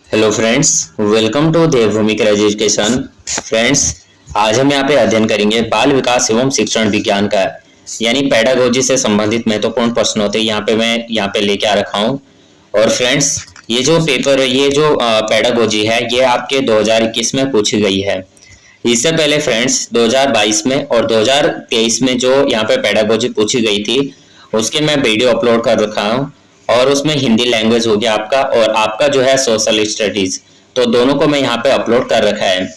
Hello friends, welcome to Devbhoomi education. Friends, आज हम यहाँ पे अध्ययन करेंगे बाल विकास एवं शिक्षण विज्ञान का यानी पेडागोजी से संबंधित महत्वपूर्ण प्रश्न होते हैं। यहाँ पे लेके आ रखा हूँ। और फ्रेंड्स, ये जो पेपर ये जो पेडागोजी है ये आपके 2021 में पूछी गई है। इससे पहले फ्रेंड्स 2022 में और 2023 में जो यहाँ पे पेडागोजी पूछी गई थी उसके मैं वीडियो अपलोड कर रखा हूँ। और उसमें हिंदी लैंग्वेज हो गया आपका और आपका जो है सोशल स्टडीज, तो दोनों को मैं यहाँ पे अपलोड कर रखा है।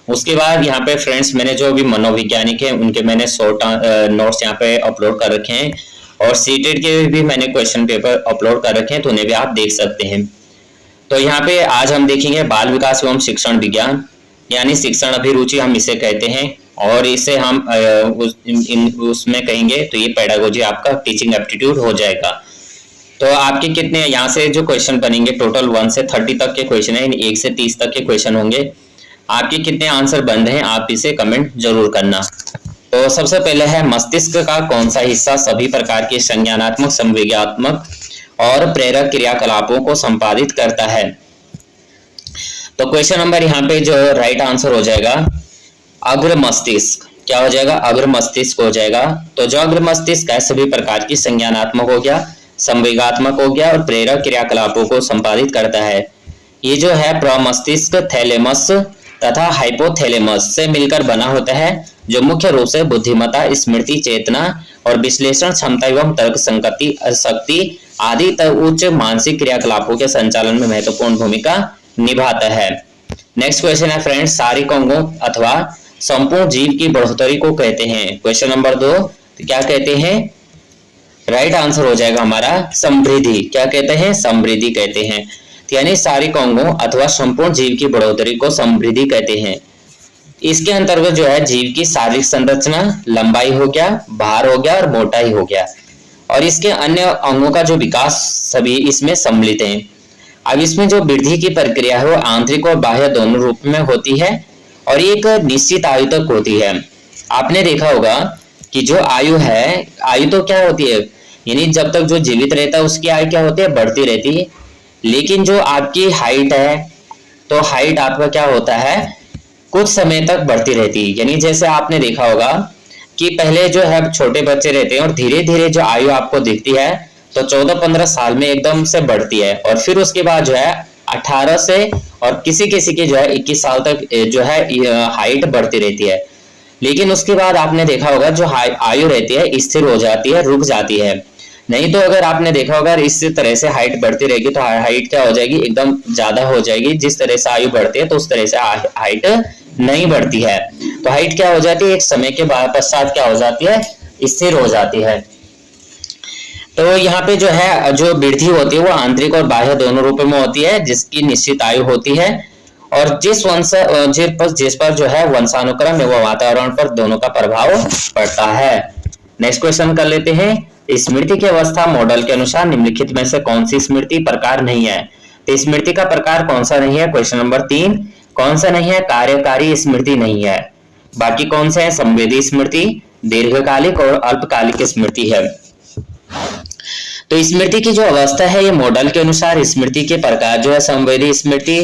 उसके बाद यहाँ पे फ्रेंड्स मैंने जो भी मनोवैज्ञानिक है उनके मैंने शॉर्ट नोट्स यहाँ पे अपलोड कर रखे हैं और सीटेट के भी मैंने क्वेश्चन पेपर अपलोड कर रखे हैं, तो उन्हें भी आप देख सकते हैं। तो यहाँ पे आज हम देखेंगे बाल विकास एवं शिक्षण विज्ञान यानी शिक्षण अभिरुचि हम इसे कहते हैं। और इसे हम उसमें कहेंगे तो ये पेडागोजी आपका टीचिंग एप्टीट्यूड हो जाएगा। तो आपके कितने यहाँ से जो क्वेश्चन बनेंगे टोटल 1 से 30 तक के क्वेश्चन है, 1 से 30 तक के क्वेश्चन होंगे। आपके कितने आंसर बंद हैं आप इसे कमेंट जरूर करना। तो सबसे पहले है मस्तिष्क का कौन सा हिस्सा सभी प्रकार के संज्ञानात्मक, संवेगात्मक और प्रेरक क्रियाकलापों को संपादित करता है। तो क्वेश्चन नंबर यहाँ पे जो राइट आंसर हो जाएगा अग्र मस्तिष्क। क्या हो जाएगा? अग्र मस्तिष्क हो जाएगा। तो जो अग्र मस्तिष्क है सभी प्रकार की संज्ञानात्मक हो गया, संवेगात्मक हो गया और प्रेरक क्रियाकलापों को संपादित करता है। ये जो है प्रमस्तिष्क थैलेमस तथा हाइपोथैलेमस से मिलकर बना होता है, जो मुख्य रूप से बुद्धिमत्ता, स्मृति, चेतना और विश्लेषण क्षमता एवं तर्क शक्ति आदि उच्च मानसिक क्रियाकलापों के संचालन में महत्वपूर्ण भूमिका निभाता है। नेक्स्ट क्वेश्चन है फ्रेंड्स, शारीरिक अंगों अथवा संपूर्ण जीव की बढ़ोतरी को कहते हैं। क्वेश्चन नंबर 2, तो क्या कहते हैं? राइट आंसर हो जाएगा हमारा समृद्धि। क्या कहते हैं? समृद्धि कहते हैं। यानी शारीरिक अंगों अथवा संपूर्ण जीव की बढ़ोतरी को समृद्धि कहते हैं। इसके अंतर्गत जो है जीव की शारीरिक संरचना, लंबाई हो गया, भार हो गया और मोटाई हो गया और इसके अन्य अंगों का जो विकास सभी इसमें सम्मिलित हैं। अब इसमें जो वृद्धि की प्रक्रिया है वो आंतरिक और बाह्य दोनों रूप में होती है और एक निश्चित आयु तक होती है। आपने देखा होगा कि जो आयु है, आयु तो क्या होती है, यानी जब तक जो जीवित रहता है उसकी आयु क्या होती है? बढ़ती रहती है। लेकिन जो आपकी हाइट है, तो हाइट आपका क्या होता है? कुछ समय तक बढ़ती रहती है। यानी जैसे आपने देखा होगा कि पहले जो है छोटे बच्चे रहते हैं और धीरे धीरे जो आयु आपको दिखती है तो 14-15 साल में एकदम से बढ़ती है और फिर उसके बाद जो है 18 से और किसी किसी की जो है 21 साल तक जो है हाइट बढ़ती रहती है। लेकिन उसके बाद आपने देखा होगा जो आयु रहती है स्थिर हो जाती है, रुक जाती है। नहीं तो अगर आपने देखा होगा इस तरह से हाइट बढ़ती रहेगी तो हाइट क्या हो जाएगी? एकदम ज्यादा हो जाएगी। जिस तरह से आयु बढ़ती है तो उस तरह से हाइट नहीं बढ़ती है। तो हाइट क्या हो जाती है? एक समय के बाद पश्चात क्या हो जाती है? स्थिर हो जाती है। तो यहाँ पे जो है जो वृद्धि होती है वो आंतरिक और बाह्य दोनों रूपों में होती है, जिसकी निश्चित आयु होती है और जिस पर जो है वंशानुक्रम एवं वातावरण पर दोनों का प्रभाव पड़ता है। नेक्स्ट क्वेश्चन कर लेते हैं, स्मृति की अवस्था मॉडल के अनुसार निम्नलिखित में से कौन सी स्मृति प्रकार नहीं है? तो स्मृति का प्रकार कौन सा नहीं है? क्वेश्चन नंबर 3, कौन सा नहीं है? कार्यकारी स्मृति नहीं है। बाकी कौन से है? संवेदी स्मृति, दीर्घकालिक और अल्पकालिक स्मृति है। तो स्मृति की जो अवस्था है ये मॉडल के अनुसार स्मृति के प्रकार जो है संवेदी स्मृति,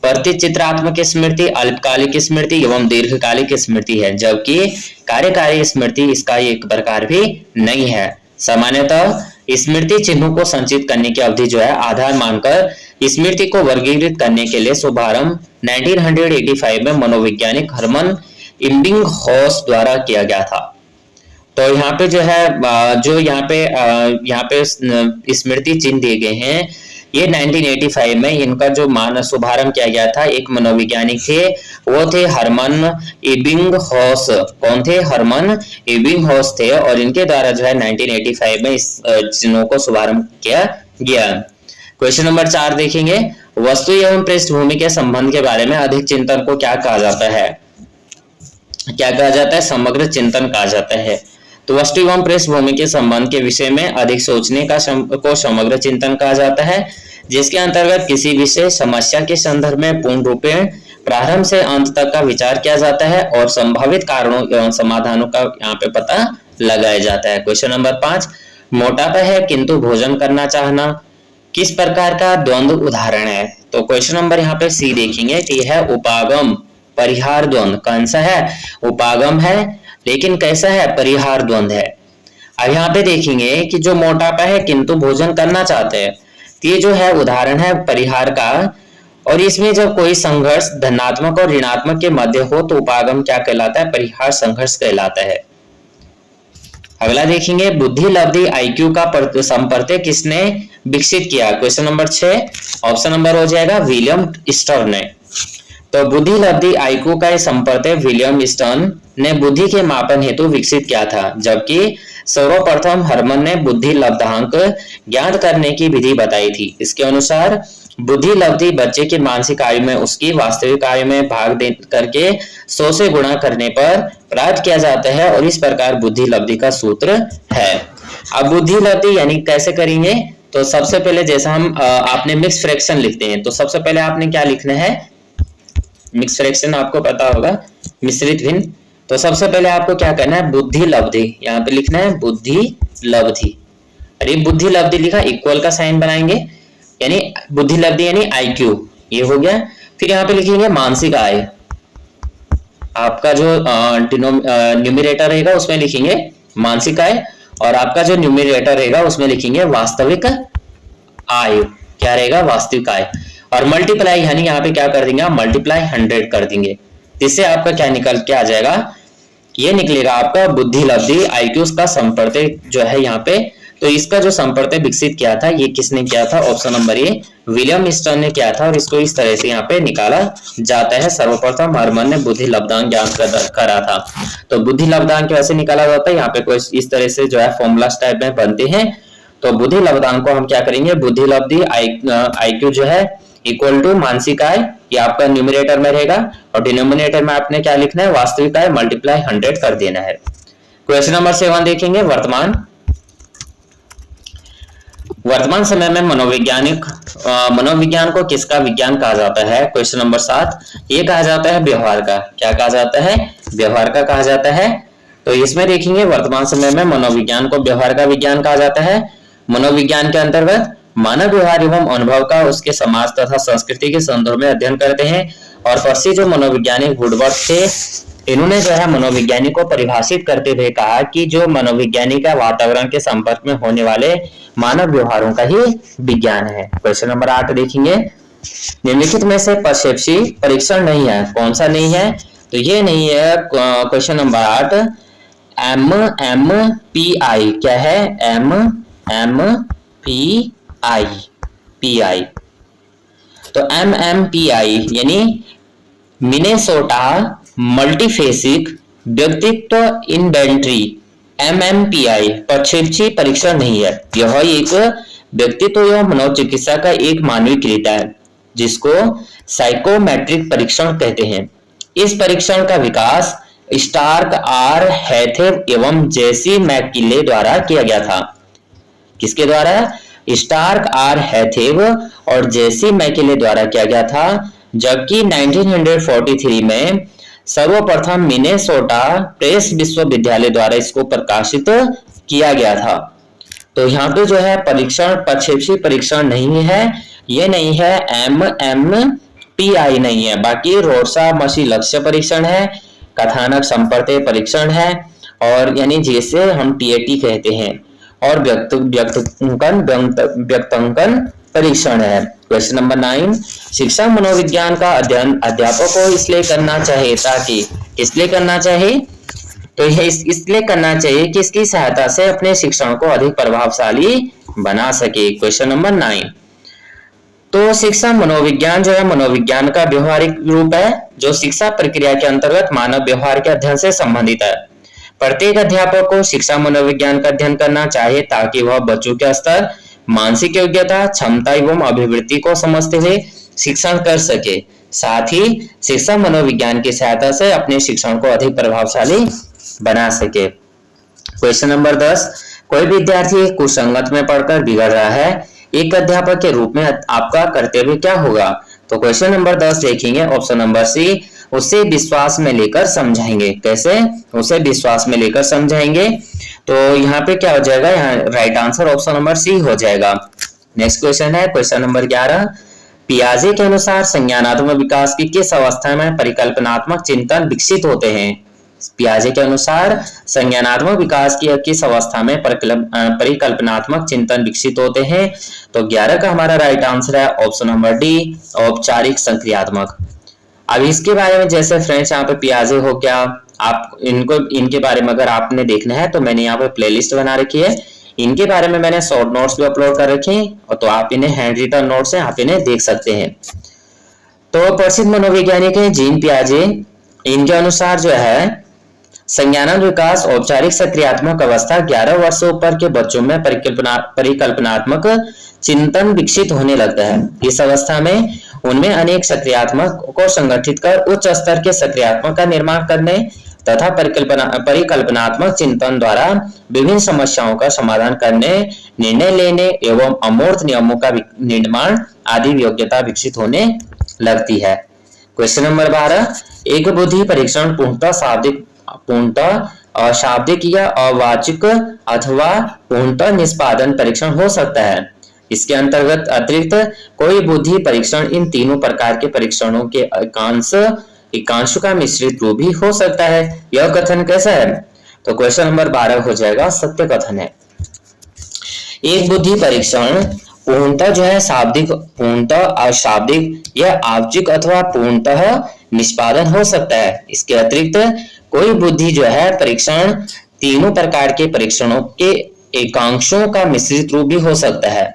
प्रतिचित्रात्मक स्मृति, अल्पकालिक स्मृति एवं दीर्घकालिक स्मृति है, जबकि कार्यकारी स्मृति इसका एक प्रकार भी नहीं है। सामान्यतः स्मृति चिन्हों को संचित करने की अवधि जो है आधार मानकर स्मृति को वर्गीकृत करने के लिए शुभारंभ 1985 में मनोवैज्ञानिक हर्मन इबिंगहॉस द्वारा किया गया था। तो यहाँ पे जो है जो यहाँ पे स्मृति चिन्ह दिए गए हैं ये 1985 में इनका जो शुभारंभ किया गया था, एक मनोवैज्ञानिक थे, वो थे हर्मन इबिंगहॉस। कौन थे? हर्मन इबिंगहॉस थे और इनके द्वारा जो है 1985 में इस चिन्हों को शुभारंभ किया गया। क्वेश्चन नंबर 4 देखेंगे, वस्तु एवं पृष्ठभूमि के संबंध के बारे में अधिक चिंतन को क्या कहा जाता है? क्या कहा जाता है? समग्र चिंतन कहा जाता है। तो वस्तु एवं पृष्ठभूमि के संबंध के विषय में अधिक सोचने को समग्र चिंतन कहा जाता है, जिसके अंतर्गत किसी विषय समस्या के संदर्भ में पूर्ण रूपेण प्रारंभ से अंत तक का विचार किया जाता है और संभावित कारणों एवं समाधानों का यहाँ पे पता लगाया जाता है। क्वेश्चन नंबर 5, मोटापा है किंतु भोजन करना चाहना किस प्रकार का द्वंद्व उदाहरण है? तो क्वेश्चन नंबर यहाँ पे सी देखेंगे तो यह है उपागम परिहार द्वंद्व। कौन सा है? उपागम है, लेकिन कैसा है? परिहार द्वंद्व है। अब यहाँ पे देखेंगे कि जो मोटापा है किंतु भोजन करना चाहते हैं, तो ये जो है उदाहरण है परिहार का। और इसमें जब कोई संघर्ष धनात्मक और ऋणात्मक के मध्य हो तो उपागम क्या कहलाता है? परिहार संघर्ष कहलाता है। अगला देखेंगे बुद्धि लब्धि आईक्यू का संपर्क किसने विकसित किया? क्वेश्चन नंबर 6 ऑप्शन नंबर हो जाएगा विलियम स्टर्न ने। तो बुद्धि लब्धि आईक्यू का संपर्क विलियम स्टर्न ने बुद्धि के मापन हेतु विकसित किया था, जबकि सर्वप्रथम हरमन ने बुद्धि लब्धांक ज्ञात करने की विधि बताई थी। इसके अनुसार बुद्धि लब्धि बच्चे की मानसिक आयु में उसकी वास्तविक आयु में भाग दे करके 100 से गुणा करने पर प्राप्त किया जाता है, और इस प्रकार बुद्धि लब्धि का सूत्र है। अब बुद्धि लब्धि यानी कैसे करेंगे? तो सबसे पहले जैसा हम आपने मिक्स फ्रैक्शन लिखते हैं, तो सबसे पहले आपने क्या लिखना है? मिक्स फ्रैक्शन आपको पता होगा, मिश्रित भिन्न। तो सबसे पहले आपको क्या करना है? बुद्धि लब्धि यहाँ पे लिखना है, बुद्धि लब्धि। अरे बुद्धि लब्धि लिखा, इक्वल का साइन बनाएंगे, यानी बुद्धि लब्धि यानी आईक्यू, ये हो गया। फिर यहाँ पे लिखेंगे मानसिक आय। आपका जो न्यूमरेटर रहेगा उसमें लिखेंगे मानसिक आय, और आपका जो न्यूमरेटर रहेगा उसमें लिखेंगे वास्तविक आय। क्या रहेगा? वास्तविक आय। और मल्टीप्लाई यानी यहाँ पे क्या कर देंगे? मल्टीप्लाई 100 कर देंगे। इससे आपका क्या निकल के आ जाएगा? ये निकलेगा आपका बुद्धि लब्धि आईक्यू का संपर्क जो है यहाँ पे। तो इसका जो संपर्क विकसित किया था, ये किसने किया था? Option number A William stern ने किया था, और इसको इस तरह से यहाँ पे निकाला जाता है। सर्वप्रथम हरमन ने बुद्धि लब्धांक ज्ञात करा था। तो बुद्धि लब्धांक कैसे निकाला जाता है? यहाँ पे कोई इस तरह से जो है फॉर्मूलास टाइप में बनते हैं। तो बुद्धि लब्धांक को हम क्या करेंगे? बुद्धि लब्धि आईक्यू जो है इक्वल टू मानसिक आय, ये आपका न्यूमरेटर में रहेगा, और डिनोमिनेटर में आपने क्या लिखना है? वास्तविक आय मल्टीप्लाई 100 कर देना है। क्वेश्चन नंबर 7 देखेंगे वर्तमान समय में मनोविज्ञान को किसका विज्ञान कहा जाता है? क्वेश्चन नंबर 7 ये कहा जाता है व्यवहार का। क्या कहा जाता है? व्यवहार का कहा जाता है। तो इसमें देखेंगे वर्तमान समय में मनोविज्ञान को व्यवहार का विज्ञान कहा जाता है। मनोविज्ञान के अंतर्गत मानव व्यवहार एवं अनुभव का उसके समाज तथा संस्कृति के संदर्भ में अध्ययन करते हैं। और पश्चिमी जो मनोवैज्ञानिक वुडवर्ड थे, इन्होंने जो है मनोविज्ञानी को परिभाषित करते हुए कहा कि जो मनोविज्ञानी का वातावरण के संपर्क में होने वाले मानव व्यवहारों का ही विज्ञान है। क्वेश्चन नंबर 8 देखेंगे निम्नलिखित में से परसेप्सी परीक्षण नहीं है। कौन सा नहीं है? तो ये नहीं है। क्वेश्चन नंबर 8 MMPI क्या है? MMPI तो MMPI यानी मिनेसोटा मल्टीफेसिक व्यक्तित्व इन्वेंटरी। MMPI प्रक्षेपी परीक्षण नहीं है, यह एक व्यक्तित्व एवं मनोचिकित्सा का एक मानवीय क्रिया है जिसको साइकोमेट्रिक परीक्षण कहते हैं। इस परीक्षण का विकास स्टार्क आर हैथेव एवं जेसी मैकिले द्वारा किया गया था। किसके द्वारा? स्टार्क आर हैथेव और जेसी मैकिले द्वारा किया गया था। जबकि 1943 में सर्वप्रथम मिनेसोटा प्रेस विश्वविद्यालय द्वारा इसको प्रकाशित किया गया था। तो यहाँ पे जो है परीक्षण प्रक्षेपी परीक्षण नहीं है, ये नहीं है, MMPI नहीं है। बाकी रोडसा मशी लक्ष्य परीक्षण है, कथानक संपर्क परीक्षण है, और यानी जिसे हम TAT कहते हैं, और व्यक्तांकन परीक्षण है। क्वेश्चन नंबर 9 शिक्षा मनोविज्ञान का अध्ययन अध्यापक को इसलिए करना चाहिए ताकि इसलिए करना चाहिए तो यह इसलिए करना चाहिए कि इसकी सहायता से अपने शिक्षण को अधिक प्रभावशाली बना सके। क्वेश्चन नंबर 9 तो शिक्षा मनोविज्ञान जो है मनोविज्ञान का व्यवहारिक रूप है जो शिक्षा प्रक्रिया के अंतर्गत मानव व्यवहार के अध्ययन से संबंधित है। प्रत्येक अध्यापक को शिक्षा मनोविज्ञान का अध्ययन करना चाहिए ताकि वह बच्चों के स्तर, मानसिक योग्यता, क्षमता एवं अभिवृत्ति को समझते हुए शिक्षण कर सके। साथ ही शिक्षा मनोविज्ञान की सहायता से अपने शिक्षण को अधिक प्रभावशाली बना सके। क्वेश्चन नंबर 10 कोई विद्यार्थी कुसंगत में पढ़कर बिगड़ रहा है, एक अध्यापक के रूप में आपका कर्तव्य क्या होगा? तो क्वेश्चन नंबर 10 देखेंगे ऑप्शन नंबर सी उसे विश्वास में लेकर समझाएंगे। कैसे? उसे विश्वास में लेकर समझाएंगे। तो यहाँ पे क्या हो जाएगा? यहाँ right answer option number C हो जाएगा। नेक्स्ट क्वेश्चन है क्वेश्चन नंबर 11। पियाजे के अनुसार संज्ञानात्मक विकास की किस अवस्था में परिकल्पनात्मक चिंतन विकसित होते हैं? पियाजे के अनुसार संज्ञानात्मक विकास की किस अवस्था में परिकल्पनात्मक चिंतन विकसित होते हैं? तो 11 का हमारा राइट आंसर है ऑप्शन नंबर डी, औपचारिक संक्रियात्मक। अब इसके बारे में जैसे फ्रेंड्स यहाँ पे पियाजे हो गया, आप इनके बारे में अगर आपने देखना है तो मैंने यहाँ पे प्लेलिस्ट बना रखी है, इनके बारे में मैंने शॉर्ट नोट्स भी अपलोड कर रखे हैं, और तो आप इन्हें हैंड रिटन नोट्स हैं, आप इन्हें देख सकते हैं। तो प्रसिद्ध मनोवैज्ञानिक है जीन पियाजे, इनके अनुसार जो है संज्ञानात्मक विकास औपचारिक सक्रियात्मक अवस्था 11 वर्ष से ऊपर के बच्चों में परिकल्पनात्मक चिंतन विकसित होने लगता है। इस अवस्था में उनमें अनेक सक्रियात्मक को संगठित कर उच्च स्तर के सक्रियात्मक का निर्माण करने तथा परिकल्पनात्मक चिंतन द्वारा विभिन्न समस्याओं का समाधान करने, निर्णय लेने एवं अमूर्त नियमों का निर्माण आदि योग्यता विकसित होने लगती है। Question number 12। एक बुद्धि परीक्षण पूर्णतः अशाब्दिक या अवाचिक अथवा पूर्णतः निष्पादन परीक्षण हो सकता है। इसके अंतर्गत अतिरिक्त कोई बुद्धि परीक्षण इन तीनों प्रकार के परीक्षणों के एकांश का मिश्रित रूप भी हो सकता है। यह कथन कैसा है? तो क्वेश्चन नंबर 12 हो जाएगा सत्य कथन है। एक बुद्धि परीक्षण पूर्णतः जो है शाब्दिक, पूर्णतः अशाब्दिक या आवचिक अथवा पूर्णतः निष्पादन हो सकता है। इसके अतिरिक्त कोई बुद्धि जो है परीक्षण तीनों प्रकार के परीक्षणों के एकांशों का मिश्रित रूप भी हो सकता है।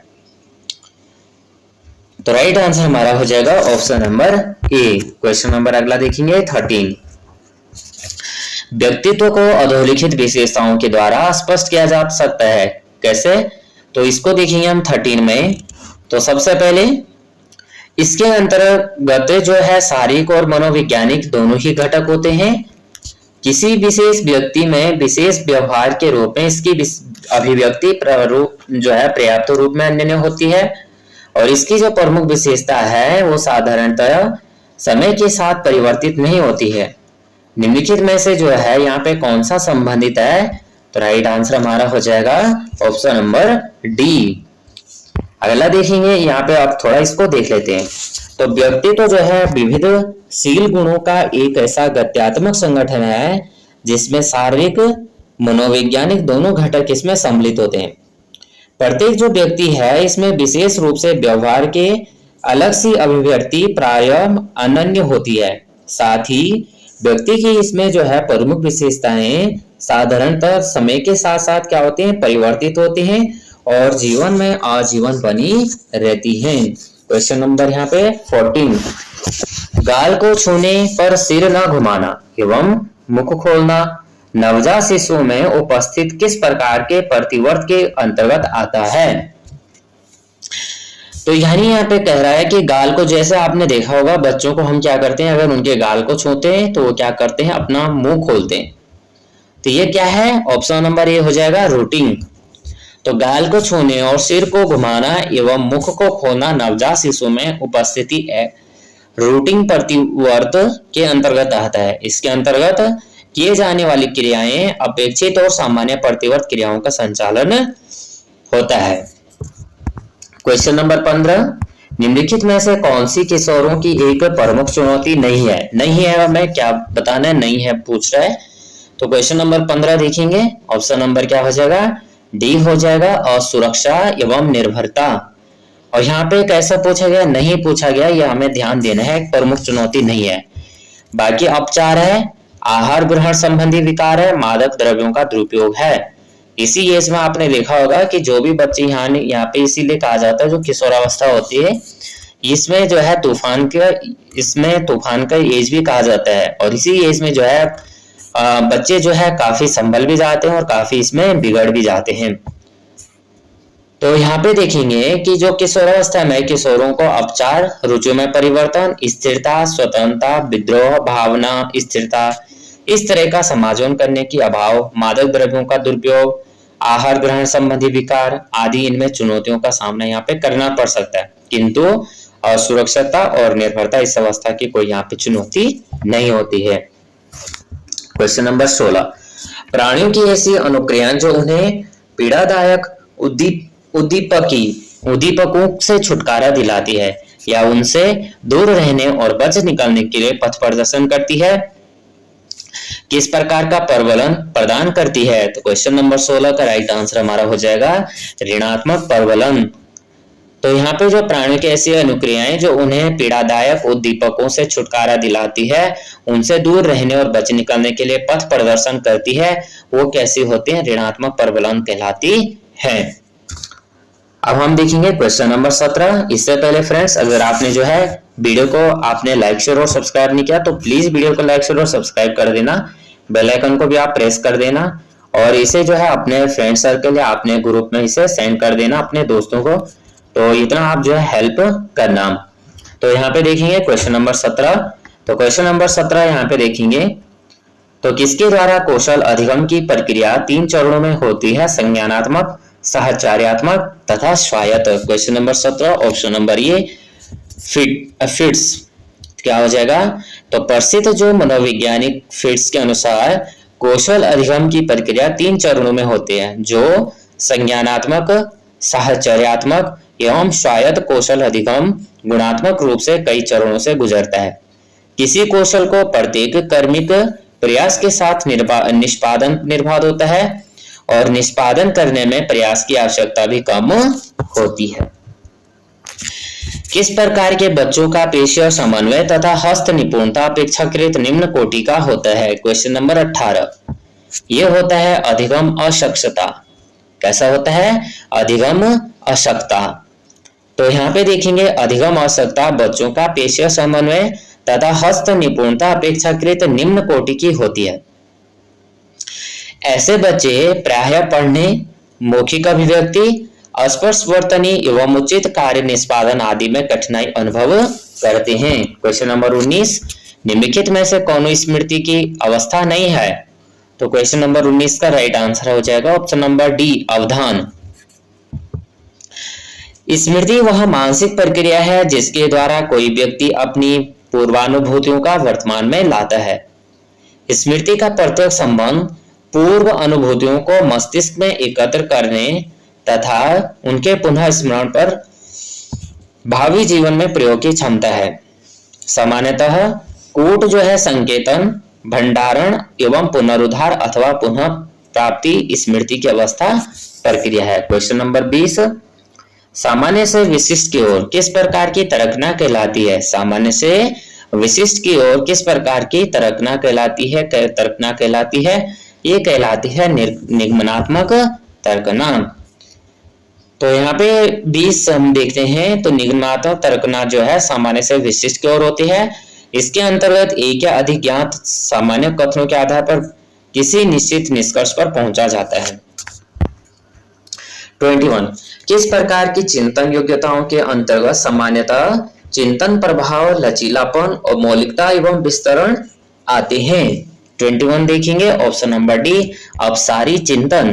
तो राइट आंसर हमारा हो जाएगा option number A. Question number अगला देखेंगे 13। व्यक्तित्व को अधोलिखित विशेषताओं के द्वारा स्पष्ट किया जा सकता है, कैसे? तो इसको देखेंगे हम 13 में। तो सबसे पहले इसके अंतर्गत जो है शारीरिक और मनोवैज्ञानिक दोनों ही घटक होते हैं। किसी विशेष व्यक्ति में विशेष व्यवहार के रूप में इसकी अभिव्यक्ति जो है पर्याप्त रूप में अन्य होती है, और इसकी जो प्रमुख विशेषता है वो साधारणतः समय के साथ परिवर्तित नहीं होती है। निम्नलिखित में से जो है यहाँ पे कौन सा संबंधित है? तो राइट आंसर हमारा हो जाएगा ऑप्शन नंबर डी। अगला देखेंगे, यहाँ पे आप थोड़ा इसको देख लेते हैं। तो व्यक्तित्व जो है विविधशील गुणों का एक ऐसा गत्यात्मक संगठन है जिसमें शारीरिक मनोवैज्ञानिक दोनों घटक इसमें सम्मिलित होते हैं। प्रत्येक जो व्यक्ति है इसमें विशेष रूप से व्यवहार के अलग सी अभिव्यक्ति प्रायः अनन्य होती है। साथ ही व्यक्ति की इसमें जो है प्रमुख विशेषताएं साधारणतः समय के साथ साथ क्या होते हैं? परिवर्तित होते हैं और जीवन में आजीवन बनी रहती हैं। क्वेश्चन नंबर यहाँ पे 14। गाल को छूने पर सिर न घुमाना एवं मुख खोलना नवजात शिशु में उपस्थित किस प्रकार के प्रतिवर्त के अंतर्गत आता है? तो यानी यहाँ पे कह रहा है कि गाल को, जैसे आपने देखा होगा बच्चों को हम क्या करते हैं, अगर उनके गाल को छूते हैं तो वो क्या करते हैं? अपना मुंह खोलते हैं। तो ये क्या है? ऑप्शन नंबर ए हो जाएगा रूटिंग। तो गाल को छूने और सिर को घुमाना एवं मुख को खोलना नवजात शिशु में उपस्थिति रूटिंग प्रतिवर्त के अंतर्गत आता है। इसके अंतर्गत किए जाने वाली क्रियाएं अपेक्षित और सामान्य प्रतिवर्त क्रियाओं का संचालन होता है। Question number 15। निम्नलिखित में से कौन सी किशोरों की एक प्रमुख चुनौती नहीं है? नहीं है मैं क्या बताना है, नहीं है पूछ रहा है। तो क्वेश्चन नंबर 15 देखेंगे, ऑप्शन नंबर क्या हो जाएगा? डी हो जाएगा, असुरक्षा एवं निर्भरता। और यहाँ पे कैसा पूछा गया? नहीं पूछा गया, यह हमें ध्यान देना है, प्रमुख चुनौती नहीं है। बाकी अपचार है, आहार ग्रहण संबंधी विकार है, मादक द्रव्यों का दुरुपयोग है। इसी एज में आपने देखा होगा कि जो भी बच्चे यहाँ पे इसीलिए कहा जाता है जो किशोरावस्था होती है, इसमें जो है तूफान का एज भी कहा जाता है। और इसी एज में जो है बच्चे जो है काफी संभल भी जाते हैं और काफी इसमें बिगड़ भी जाते हैं। तो यहाँ पे देखेंगे कि जो किशोरावस्था में किशोरों को अपचार, रुचियों में परिवर्तन, स्थिरता, स्वतंत्रता, विद्रोह भावना, स्थिरता, इस तरह का समायोजन करने की अभाव, मादक द्रव्यों का दुरुपयोग, आहार ग्रहण संबंधी विकार आदि इनमें चुनौतियों का सामना यहाँ पे करना पड़ सकता है, किंतु असुरक्षितता और निर्भरता इस अवस्था की कोई यहाँ पे चुनौती नहीं होती है। Question number 16। प्राणियों की ऐसी अनुक्रियाएं जो उन्हें पीड़ादायक उद्दीपकों से छुटकारा दिलाती है या उनसे दूर रहने और बच निकलने के लिए पथ प्रदर्शन करती है। किस प्रकार का प्रबलन प्रदान करती है? तो क्वेश्चन नंबर 16 का राइट आंसर हमारा हो जाएगा ऋणात्मक प्रबलन। तो यहाँ पे जो प्राणियों की ऐसी अनुक्रियाएं जो उन्हें पीड़ादायक उद्दीपकों से छुटकारा दिलाती है, उनसे दूर रहने और बच निकलने के लिए पथ प्रदर्शन करती है, वो कैसी होती है? ऋणात्मक प्रबलन कहलाती है। अब हम देखेंगे क्वेश्चन नंबर 17। इससे पहले फ्रेंड्स, अगर आपने जो है वीडियो को आपने लाइक शेयर और सब्सक्राइब नहीं किया तो प्लीज वीडियो को लाइक शेयर और सब्सक्राइब कर देना, बेल आइकन को भी आप प्रेस कर देना और इसे जो है अपने फ्रेंड सर्कल या अपने ग्रुप में इसे सेंड कर देना अपने दोस्तों को। तो इतना आप जो है हेल्प करना। तो यहाँ पे देखेंगे क्वेश्चन नंबर 17। तो क्वेश्चन नंबर 17 यहाँ पे देखेंगे, तो किसके द्वारा कौशल अधिगम की प्रक्रिया 3 चरणों में होती है? संज्ञानात्मक, साहचर्यात्मक तथा स्वायत्त। क्वेश्चन नंबर 17 ऑप्शन नंबर ये फिट्स क्या हो जाएगा? तो प्रसिद्ध जो मनोवैज्ञानिक फिट्स के अनुसार कौशल अधिगम की प्रक्रिया 3 चरणों में होती है, जो संज्ञानात्मक, साहचर्यात्मक एवं स्वायत्त कौशल अधिगम गुणात्मक रूप से कई चरणों से गुजरता है। किसी कौशल को प्रत्येक कर्मिक प्रयास के साथ निष्पादन निर्बाध होता है और निष्पादन करने में प्रयास की आवश्यकता भी कम होती है। किस प्रकार के बच्चों का पेशेवर समन्वय तथा हस्त निपुणता अपेक्षाकृत निम्न कोटि का होता है? क्वेश्चन नंबर 18 ये होता है अधिगम अशक्तता। कैसा होता है? अधिगम अशक्तता। तो यहाँ पे देखेंगे अधिगम अशक्तता बच्चों का पेशेवर समन्वय तथा हस्त निपुणता अपेक्षाकृत निम्न कोटि की होती है। ऐसे बच्चे प्रायः पढ़ने, मौखिक अभिव्यक्ति, स्पर्शवर्तनी एवं उचित कार्य निष्पादन आदि में कठिनाई अनुभव करते हैं। क्वेश्चन नंबर 19 निम्नलिखित में से कौन स्मृति की अवस्था नहीं है? तो क्वेश्चन नंबर 19 का राइट आंसर हो जाएगा ऑप्शन नंबर डी अवधान। स्मृति वह मानसिक प्रक्रिया है जिसके द्वारा कोई व्यक्ति अपनी पूर्वानुभूतियों का वर्तमान में लाता है। स्मृति का प्रत्यक्ष संबंध पूर्व अनुभूतियों को मस्तिष्क में एकत्र करने तथा उनके पुनः स्मरण पर भावी जीवन में प्रयोग की क्षमता है। सामान्यतः कूट जो है संकेतन, भंडारण एवं पुनरुद्धार अथवा पुनः प्राप्ति स्मृति की अवस्था प्रक्रिया है। क्वेश्चन नंबर 20 सामान्य से विशिष्ट की ओर किस प्रकार की तरकना कहलाती है? सामान्य से विशिष्ट की ओर किस प्रकार की तरकना कहलाती है? तरकना कहलाती है, ये कहलाती है निगमनात्मक तरकना। तो यहाँ पे 20 हम देखते हैं, तो निगमनात्मक तरकना जो है सामान्य से विशिष्ट की ओर होती है। इसके अंतर्गत एक या अधिक ज्ञात सामान्य कथनों के आधार पर किसी निश्चित निष्कर्ष पर पहुंचा जाता है। 21 किस प्रकार की चिंतन योग्यताओं के अंतर्गत सामान्यतः चिंतन प्रभाव, लचीलापन और मौलिकता एवं विस्तरण आते हैं? 21 देखेंगे ऑप्शन नंबर डी अपसारी चिंतन।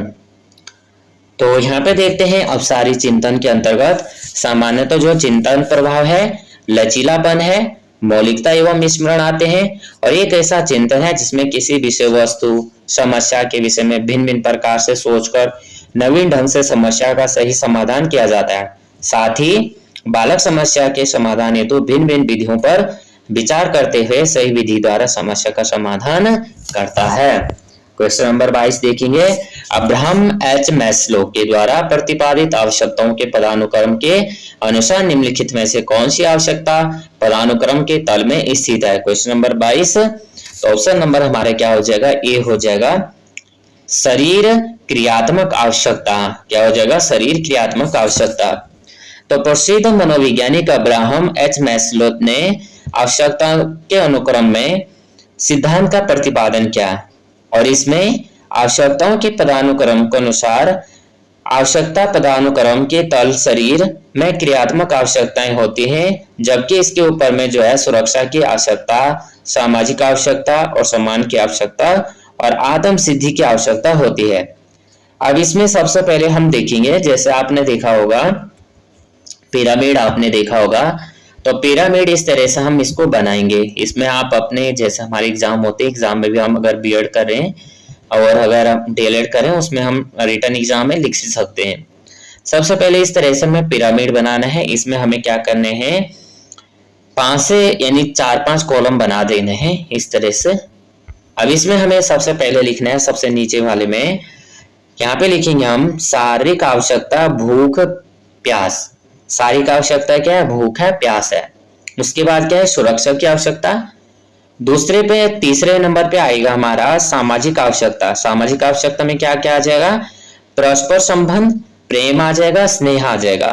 तो यहाँ पे देखते हैं अपसारी चिंतन के अंतर्गत सामान्यतः जो चिंतन प्रभाव है, लचीलापन है, मौलिकता एवं स्मरण आते हैं और एक ऐसा चिंतन है जिसमें किसी विषय वस्तु समस्या के विषय में भिन्न भिन्न प्रकार से सोचकर नवीन ढंग से समस्या का सही समाधान किया जाता है। साथ ही बालक समस्या के समाधान हेतु भिन्न भिन्न विधियों पर विचार करते हुए सही विधि द्वारा समस्या का समाधान करता है। क्वेश्चन नंबर 22 देखेंगे अब्राहम एच मैस्लो के द्वारा प्रतिपादित आवश्यकताओं के पदानुक्रम के अनुसार निम्नलिखित में से कौन सी आवश्यकता पदानुक्रम के तल में स्थित है? क्वेश्चन नंबर 22 तो ऑप्शन नंबर हमारे क्या हो जाएगा? ए हो जाएगा शरीर क्रियात्मक आवश्यकता। क्या हो जाएगा? शरीर क्रियात्मक आवश्यकता। तो प्रसिद्ध मनोवैज्ञानिक अब्राहम एच मैस्लो ने आवश्यकता के अनुक्रम में सिद्धांत का प्रतिपादन किया और इसमें आवश्यकताओं के पदानुक्रम के अनुसार आवश्यकता पदानुक्रम के तल शरीर में क्रियात्मक आवश्यकताएं होती हैं, जबकि इसके ऊपर में जो है सुरक्षा की आवश्यकता, सामाजिक आवश्यकता और सम्मान की आवश्यकता और आत्म सिद्धि की आवश्यकता होती है। अब इसमें सबसे पहले हम देखेंगे, जैसे आपने देखा होगा पिरामिड, आपने देखा होगा तो पिरामिड इस तरह से हम इसको बनाएंगे। इसमें आप अपने जैसे हमारे एग्जाम होते हैं, एग्जाम में भी हम अगर बीएड कर रहे हैं और अगर हम डीएलएड करें उसमें हम रिटन एग्जाम में लिख सकते हैं। सबसे पहले इस तरह से हमें पिरामिड बनाना है। इसमें हमें क्या करने हैं, 5 से यानी 4-5 कॉलम बना देने हैं इस तरह से। अब इसमें हमें सबसे पहले लिखना है, सबसे नीचे वाले में यहाँ पे लिखेंगे हम शारीरिक आवश्यकता भूख प्यास। शारीरिक आवश्यकता क्या है, भूख है, प्यास है। उसके बाद क्या है, सुरक्षा की आवश्यकता। दूसरे पे तीसरे नंबर पे आएगा हमारा सामाजिक आवश्यकता। सामाजिक आवश्यकता में क्या क्या आ जाएगा, परस्पर संबंध, प्रेम आ जाएगा, स्नेह आ जाएगा।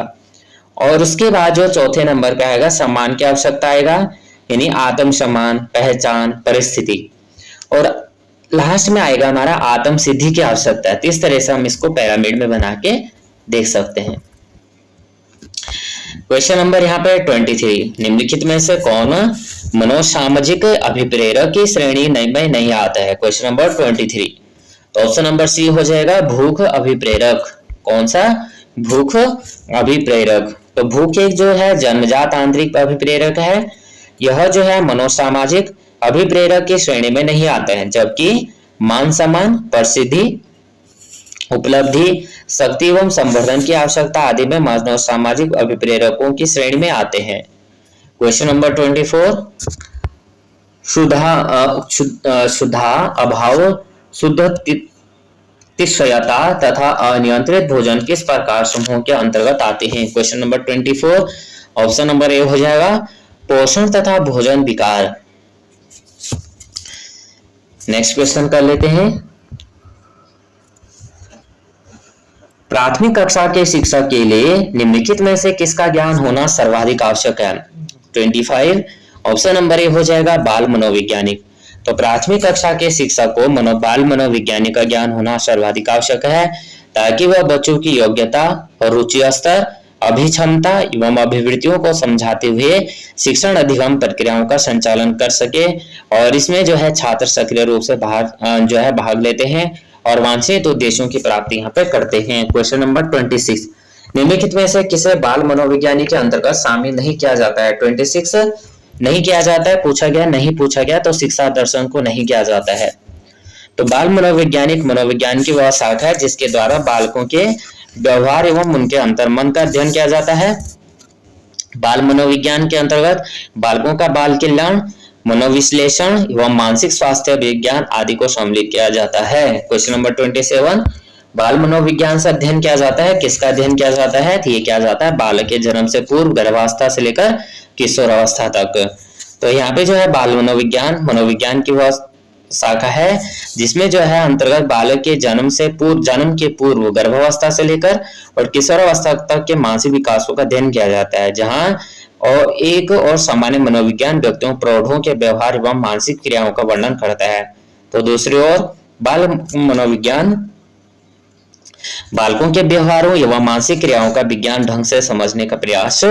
और उसके बाद जो चौथे नंबर पे आएगा सम्मान की आवश्यकता आएगा, यानी आत्म सम्मान, पहचान, परिस्थिति। और लास्ट में आएगा हमारा आत्म सिद्धि की आवश्यकता है। तो इस तरह से हम इसको पिरामिड में बना के देख सकते हैं। क्वेश्चन नंबर यहाँ पे 23, निम्नलिखित में से कौन मनोसामाजिक अभिप्रेरक की श्रेणी में नहीं आता है। क्वेश्चन नंबर 23, तो ऑप्शन नंबर सी हो जाएगा भूख अभिप्रेरक। कौन सा, भूख अभिप्रेरक। तो भूख एक जो है जन्मजात आंतरिक अभिप्रेरक है, यह जो है मनोसामाजिक अभिप्रेरक की श्रेणी में नहीं आते हैं, जबकि मान सम्मान, प्रसिद्धि, उपलब्धि, शक्ति एवं संवर्धन की आवश्यकता आदि में मनोसामाजिक अभिप्रेरकों की श्रेणी में आते हैं। क्वेश्चन नंबर 24, शुद्धा अभाव, शुद्ध तिष्ठता तथा अनियंत्रित भोजन किस प्रकार समूह के अंतर्गत आते हैं। Question number 24, option number A हो जाएगा पोषण तथा भोजन विकार। नेक्स्ट क्वेश्चन कर लेते हैं, प्राथमिक कक्षा के शिक्षक के लिए निम्नलिखित में से किसका ज्ञान होना सर्वाधिक आवश्यक है। 25, ऑप्शन नंबर ए हो जाएगा बाल मनोवैज्ञानिक। तो प्राथमिक कक्षा के शिक्षक को बाल मनोविज्ञानिक का ज्ञान होना सर्वाधिक आवश्यक है, ताकि वह बच्चों की योग्यता और रुचि स्तर, अभिक्षमता एवं अभिवृत्तियों को समझाते हुए शिक्षण अधिगम प्रक्रियाओं का संचालन कर सके। और इसमें जो है छात्र सक्रिय रूप से भाग लेते हैं और वांछित उद्देश्यों की प्राप्ति यहाँ पे करते हैं। क्वेश्चन नंबर 26, निम्नलिखित में से किसे बाल मनोविज्ञानी के अंतर्गत शामिल नहीं किया जाता है। 26 नहीं किया जाता है, पूछा गया, नहीं पूछा गया तो शिक्षा दर्शन को नहीं किया जाता है। तो बाल मनोवैज्ञानिक मनोविज्ञान की वह शाखा है जिसके द्वारा बालकों के व्यवहार एवं उनके अंतर्मन का अध्ययन किया जाता है। बाल मनोविज्ञान के अंतर्गत बालकों का बाल कल्याण, मनोविश्लेषण एवं मानसिक स्वास्थ्य विज्ञान आदि को सम्मिलित किया जाता है। क्वेश्चन नंबर 27, बाल मनोविज्ञान से अध्ययन किया जाता है, किसका अध्ययन किया जाता है, तो ये किया जाता है बालक के जन्म से पूर्व, गर्भावस्था से लेकर किशोरावस्था तक। तो यहाँ पे जो है बाल मनोविज्ञान की वह शाखा है जिसमें जो है अंतर्गत बालक के जन्म के पूर्व, गर्भावस्था से लेकर और किशोरावस्था तक के मानसिक विकासों का अध्ययन किया जाता है, जहाँ और एक और सामान्य मनोविज्ञान व्यक्तियों प्रौढ़ों के व्यवहार एवं मानसिक क्रियाओं का वर्णन करता है। तो दूसरी ओर बाल मनोविज्ञान बालकों के व्यवहारों एवं मानसिक क्रियाओं का विज्ञान ढंग से समझने का प्रयास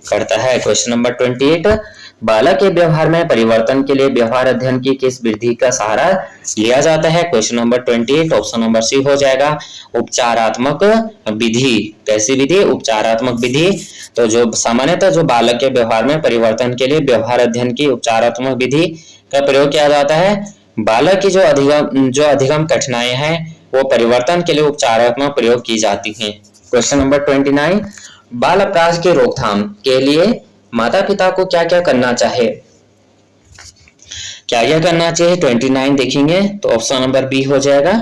करता है। क्वेश्चन नंबर 28, बालक के व्यवहार में परिवर्तन के लिए व्यवहार अध्ययन की किस विधि का सहारा लिया जाता है। Question number 28, option number C हो जाएगा उपचारात्मक विधि। कैसी विधि, उपचारात्मक विधि। तो जो सामान्यतः जो बालक के व्यवहार में परिवर्तन के लिए व्यवहार अध्ययन की उपचारात्मक विधि का प्रयोग किया जाता है। बालक की जो अधिगम कठिनाइयां हैं वो परिवर्तन के लिए उपचारात्मक प्रयोग की जाती हैं। क्वेश्चन नंबर 29, बाल अपराध की रोकथाम के लिए माता पिता को क्या क्या करना चाहिए। 29 देखेंगे तो ऑप्शन नंबर बी हो जाएगा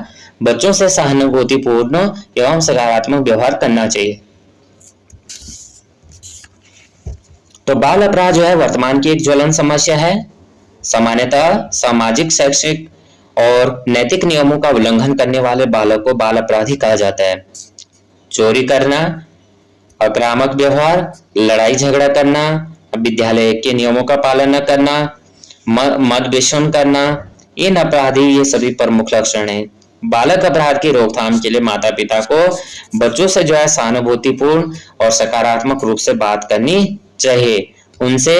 बच्चों से सहानुभूतिपूर्ण एवं सकारात्मक व्यवहार करना चाहिए। तो बाल अपराध जो है वर्तमान की एक ज्वलन समस्या है। सामान्यतः सामाजिक, शैक्षिक और नैतिक नियमों का उल्लंघन करने वाले बालक को बाल अपराधी कहा जाता है। चोरी करना, आक्रामक व्यवहार, लड़ाई झगड़ा करना, विद्यालय के नियमों का पालन न करना, मद व्यसन करना, इन अपराधी ये सभी प्रमुख लक्षण हैं। बालक अपराध की रोकथाम के लिए माता पिता को बच्चों से जो है सहानुभूतिपूर्ण और सकारात्मक रूप से बात करनी चाहिए। उनसे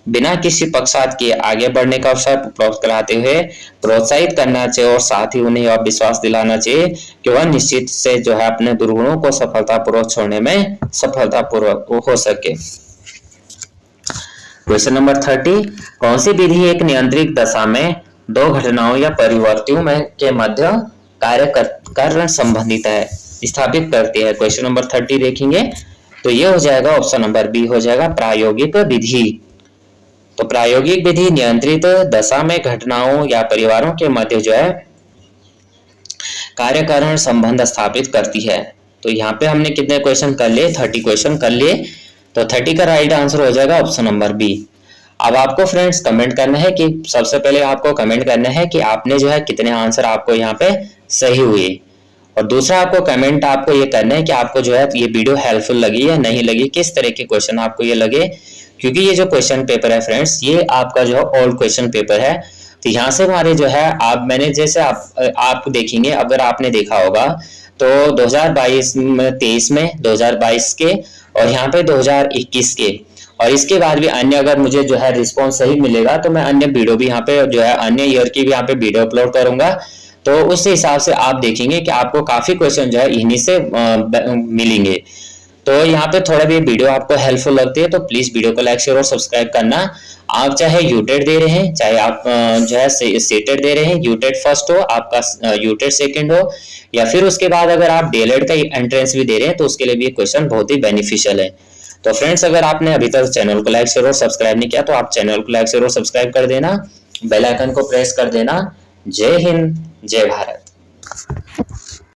बिना किसी पक्षपात के आगे बढ़ने का अवसर उपलब्ध कराते हुए प्रोत्साहित करना चाहिए और साथ ही उन्हें यह विश्वास दिलाना चाहिए कि वह निश्चित से जो है अपने दुर्गुणों को सफलतापूर्वक छोड़ने में सफलतापूर्वक हो सके। क्वेश्चन नंबर 30, कौन सी विधि एक नियंत्रित दशा में दो घटनाओं या परिवर्तियों में के मध्य कार्य संबंधित है। स्थापित करती है। क्वेश्चन नंबर 30 देखेंगे तो ये हो जाएगा ऑप्शन नंबर बी हो जाएगा प्रायोगिक विधि। तो प्रायोगिक विधि नियंत्रित दशा में घटनाओं या परिवारों के मध्य जो है कार्यकारण संबंध स्थापित करती है। तो यहाँ पे हमने कितने क्वेश्चन कर लिए, 30 क्वेश्चन कर लिए। तो 30 का राइट आंसर हो जाएगा ऑप्शन नंबर बी। अब आपको फ्रेंड्स कमेंट करना है कि सबसे पहले आपको कमेंट करना है कि आपने जो है कितने आंसर आपको यहाँ पे सही हुए, और दूसरा आपको कमेंट आपको ये करना है कि आपको जो है ये वीडियो हेल्पफुल लगी या नहीं लगी, किस तरह के क्वेश्चन आपको ये लगे। क्योंकि ये जो क्वेश्चन पेपर है फ्रेंड्स ये आपका जो है ओल्ड क्वेश्चन पेपर है। तो यहाँ से हमारे जो है आप मैंने जैसे आप देखेंगे, अगर आपने देखा होगा तो 2022 में 23 में 2022 के और यहाँ पे 2021 के, और इसके बाद भी अन्य अगर मुझे जो है रिस्पॉन्स सही मिलेगा तो मैं अन्य वीडियो भी यहाँ पे जो है अन्य ईयर की भी यहाँ पे वीडियो अपलोड करूंगा। तो उस हिसाब से आप देखेंगे कि आपको काफी क्वेश्चन जो है इन्हीं से मिलेंगे। तो यहाँ पे थोड़ा भी वीडियो आपको हेल्पफुल लगती है तो प्लीज वीडियो को लाइक शेयर और सब्सक्राइब करना। आप चाहे यूटेट दे रहे हैं, चाहे आप जो है सीटेट दे रहे हैं, यूटेट फर्स्ट हो, आपका यूटेट सेकंड हो, या फिर उसके बाद अगर आप डीएलएड का एंट्रेंस भी दे रहे हैं तो उसके लिए भी ये क्वेश्चन बहुत ही बेनिफिशियल है। तो फ्रेंड्स अगर आपने अभी तक चैनल को लाइक शेयर और सब्सक्राइब नहीं किया तो आप चैनल को लाइक शेयर और सब्सक्राइब कर देना, बेल आइकन को प्रेस कर देना। जय हिंद, जय भारत।